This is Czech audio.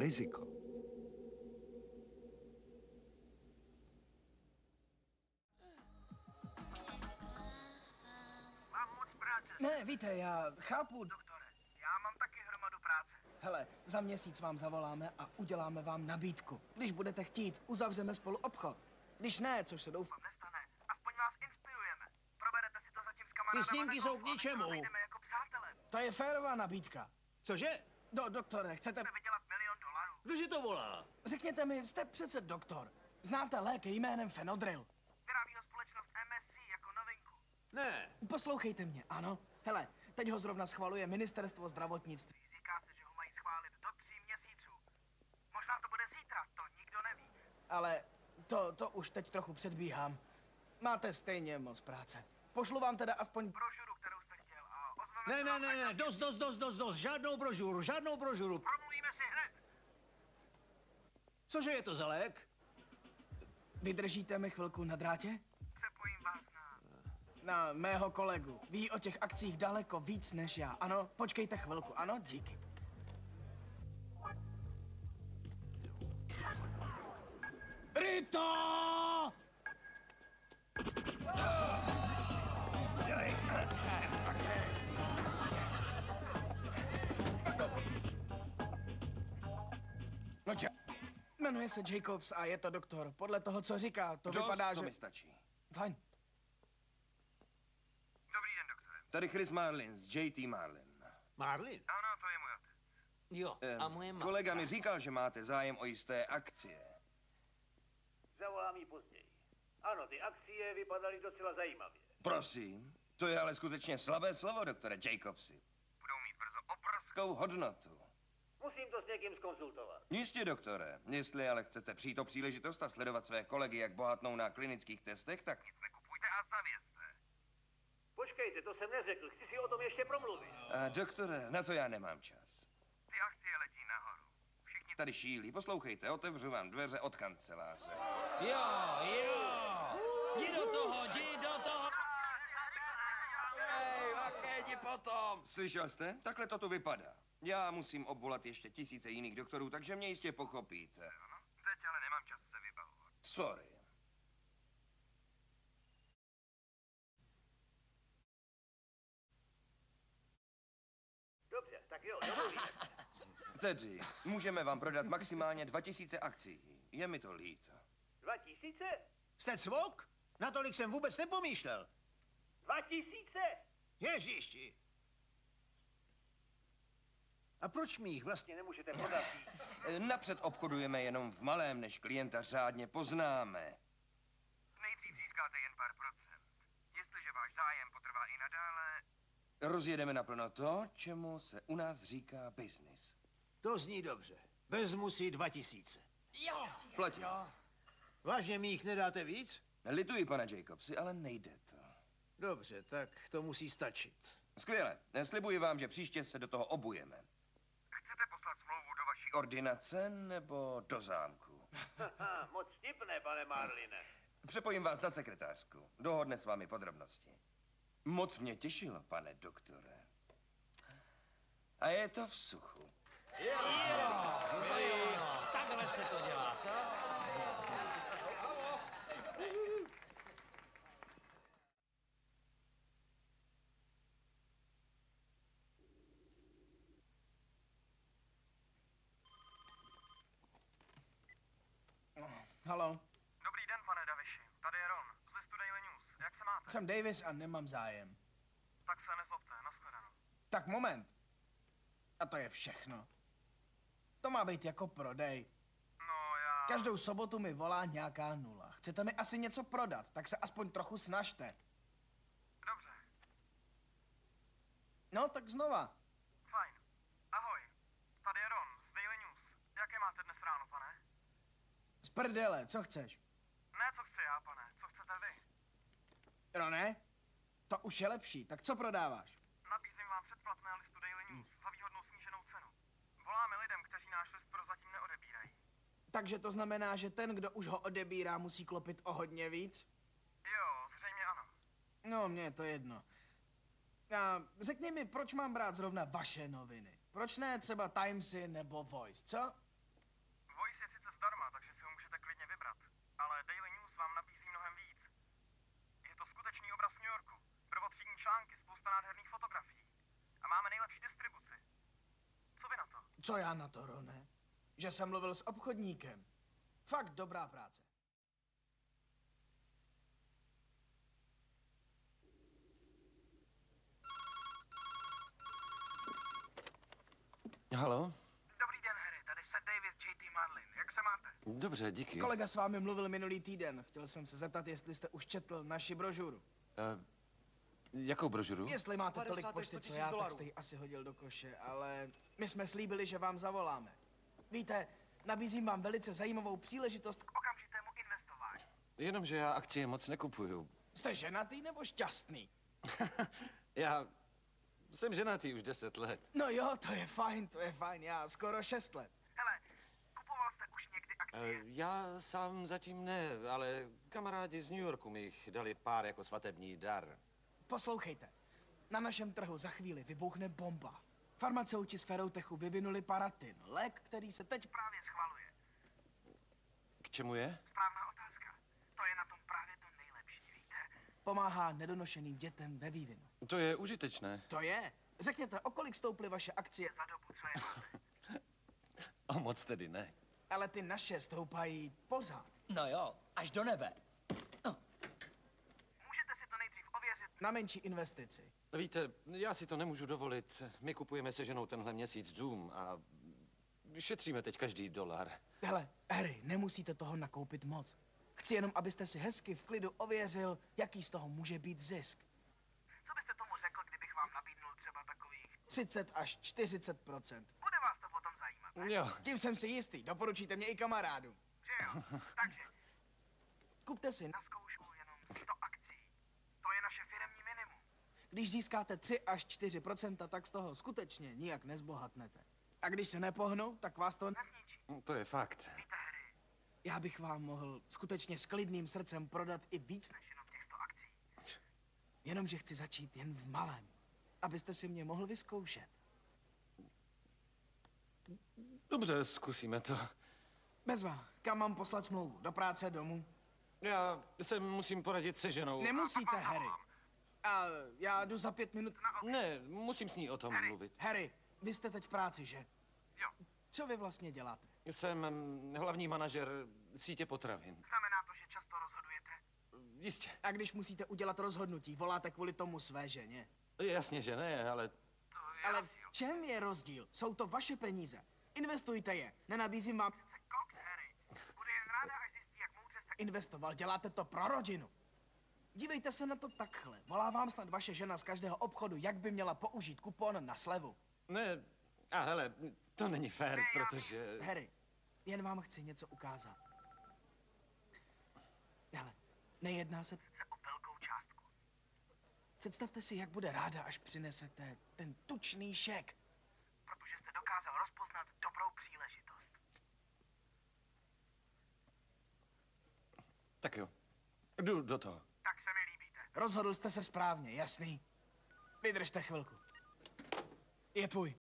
riziko. Mám moc práce. Ne, víte, já chápu. Doktore, já mám taky hromadu práce. Hele, za měsíc vám zavoláme a uděláme vám nabídku. Když budete chtít, uzavřeme spolu obchod. Když ne, což se doufám. Nestane. Aspoň vás inspirujeme. Proberete si to zatím s kamarádama. Ty snímky jsou k ničemu. Jdeme jako přátelé. To je férová nabídka. Cože? Doktore, chcete... Chcete vydělat $1 milion. Kdože to volá? Řekněte mi, jste přece doktor. Znáte lék jménem Fenodryl. Vyrábí ho společnost MSC jako novinku. Ne. Poslouchejte mě, ano? Hele, teď ho zrovna schvaluje ministerstvo zdravotnictví. Říká se, že ho mají schválit do 3 měsíců. Možná to bude zítra, to nikdo neví. Ale to už teď trochu předbíhám. Máte stejně moc práce. Pošlu vám teda aspoň... Brožuru, kterou jste chtěl a ozveme se Ne, vám dost, žádnou brožuru. Promluvíme si hned. Cože je to za lék? Vydržíte mi chvilku na drátě? Přepojím vás Na mého kolegu. Ví o těch akcích daleko víc než já. Ano, počkejte chvilku. Ano, díky. Rito! No tě, Jmenuje se Jacobs a je to doktor. Podle toho, co říká, to vypadá, to že... mi stačí. Fajn. Dobrý den, doktore. Tady Chris Marlin z JT Marlin. Marlin? Ano, to je můj otec. Jo, a moje matka. Kolega mi říkal, že máte zájem o jisté akcie. Zavolám jí později. Ano, ty akcie vypadaly docela zajímavě. Prosím, to je ale skutečně slabé slovo, doktore Jacobsi. Budou mít brzo obrovskou... Hodnotu. Musím to s někým zkonzultovat. Jistě, doktore. Jestli ale chcete přijít o příležitost a sledovat své kolegy, jak bohatnou na klinických testech, tak... Nic nekupujte a zavězte. Počkejte, to jsem neřekl. Chci si o tom ještě promluvit. Doktore, na to já nemám čas. Ty akcie letí nahoru. Všichni Tady šílí, poslouchejte, otevřu vám dveře od kanceláře. Jo. Jdi do toho. Jdi potom! Slyšel jste? Takhle to tu vypadá. Já musím obvolat ještě tisíce jiných doktorů, takže mě jistě pochopíte. Ano, teď ale nemám čas se vybavovat. Sorry. Dobře, tak jo, domluvíme. Tedy, můžeme vám prodat maximálně 2000 akcií. Je mi to líto. 2000? Jste cvok? Na tolik jsem vůbec nepomýšlel. 2000? Ježiši. A proč mi jich vlastně Nemůžete prodat víc. Napřed obchodujeme jenom v malém, než klienta řádně poznáme. Nejdřív získáte jen pár procent. Jestliže váš zájem potrvá i nadále, Rozjedeme naplno to, čemu se u nás říká business. To zní dobře. Vezmu si 2000. Platí. Vážně mi jich nedáte víc? Lituji, pane Jacobsi, ale nejde to. Dobře, tak to musí stačit. Skvěle. Slibuji vám, že příště se do toho obujeme. chcete poslat smlouvu do vaší Ordinace nebo do zámku? Haha, moc vtipné, pane Marline. Přepojím vás na sekretářku. Dohodne s vámi podrobnosti. Moc mě těšilo, pane doktore. A je to v suchu. Takhle se to dělá, co? Halo, Dobrý den, pane Daviši. Tady je Ron z listu Daily News. Jak se máte? jsem Davis a nemám zájem. Tak se nezlobte, nashledanou. Tak moment. A to je všechno. To má být jako prodej. No já... Každou sobotu mi volá nějaká nula. Chcete mi asi něco prodat, tak se aspoň trochu snažte. Dobře, No, tak znova. fajn. Ahoj, tady je Ron z Daily News. Jaké máte dnes ráno, pane? Z prdele, co chceš? Ne, co chci já, pane. Co chcete vy? Rone? To už je lepší, tak co prodáváš? Nabízím vám předplatné listu Daily News za výhodnou sníženou cenu. Voláme lidem, kteří náš list prozatím neodebírají. Takže to znamená, že ten, kdo už ho odebírá, musí klopit o hodně víc? Jo, zřejmě ano. No, mně je to jedno. A řekni mi, proč mám brát zrovna vaše noviny? Proč ne třeba Timesy nebo Voice, co? A máme nejlepší distribuci. Co vy na to? Co já na to, Rone? Že jsem mluvil s obchodníkem. Fakt dobrá práce. Halo? Dobrý den, Harry. Tady Seth Davis, J.T. Marlin. Jak se máte? Dobře, díky. Kolega s vámi mluvil minulý týden. Chtěl jsem se zeptat, jestli jste už četl naši brožuru. Jakou brožuru? Jestli máte 50 tolik až pošty, 100 co tisíc já, tak dolarů. jste ji asi hodil do koše, ale my jsme slíbili, že vám zavoláme. Víte, nabízím vám velice zajímavou příležitost. K okamžitému investování. Jenomže já akcie moc nekupuju. Jste ženatý nebo šťastný? Já jsem ženatý už 10 let. No jo, to je fajn, já skoro 6 let. Hele, kupoval jste už někdy akcie? Já sám zatím ne, ale kamarádi z New Yorku mi jich dali pár jako svatební dar. Poslouchejte, na našem trhu za chvíli vybuchne bomba. Farmaceuti z Ferrotechu vyvinuli Paratin, lék, který se teď Právě schvaluje. K čemu je? Správná otázka. To je na tom právě to nejlepší, víte? pomáhá nedonošeným dětem ve vývinu. To je užitečné. To je. Řekněte, o kolik stouply vaše akcie? Za dobu, co je máte. A moc tedy ne. Ale ty naše stoupají pořád. No jo, až do nebe. Můžete si to nejdřív ověřit. Na menší investici. Víte, já si to nemůžu dovolit. My kupujeme se ženou tenhle měsíc dům a šetříme teď každý dolar. Hele, Harry, nemusíte toho nakoupit moc. Chci jenom, abyste si hezky v klidu ověřil, jaký z toho může být zisk. Co byste tomu řekl, kdybych vám nabídnul třeba takových... 30 až 40%. Bude vás to potom zajímat, ne? Jo, Tím jsem si jistý, doporučíte mě i kamarádům. Že jo? Takže Kupte si, na zkoušku jenom 100 akcí. To je naše firemní minimum. když získáte 3 až 4%, tak z toho skutečně nijak nezbohatnete. A když se nepohnou, tak vás to Nezničí. to je fakt. Víte, Harry, Já bych vám mohl skutečně s klidným srdcem prodat i víc, než jenom těch 100 akcí. jenomže chci začít jen v malém, abyste si mě mohl vyzkoušet. Dobře, zkusíme to. Bezva, kam mám poslat smlouvu? Do práce, domů? Já se musím poradit se ženou. Nemusíte, Harry. A já jdu za 5 minut. Ne, musím s ní o tom mluvit. Harry, vy jste teď v práci, že? Jo, Co vy vlastně děláte? Jsem hlavní manažer sítě potravin. znamená to, že často rozhodujete. Jistě. A když musíte udělat rozhodnutí, voláte kvůli tomu své ženě? Jasně, že ne, ale To je Ale rozdíl. v čem je rozdíl? Jsou to vaše peníze. Investujte je. Nenabízím vám... Se Cox, Harry. Bude jen ráda, až zjistí, jak moudře jste... Investoval, děláte to pro rodinu. Dívejte se na to takhle. Volá vám snad vaše žena z každého obchodu, jak by měla použít kupon na slevu. ne. A hele, to není fér, protože... Harry, jen vám chci něco ukázat. Hele, nejedná se... o velkou částku. Představte si, jak bude ráda, až přinesete ten tučný šek. Protože jste dokázal rozpoznat dobrou příležitost. Tak jo, jdu do toho. Tak se mi líbíte. Rozhodl jste se správně, jasný? Vydržte chvilku. Je tvůj.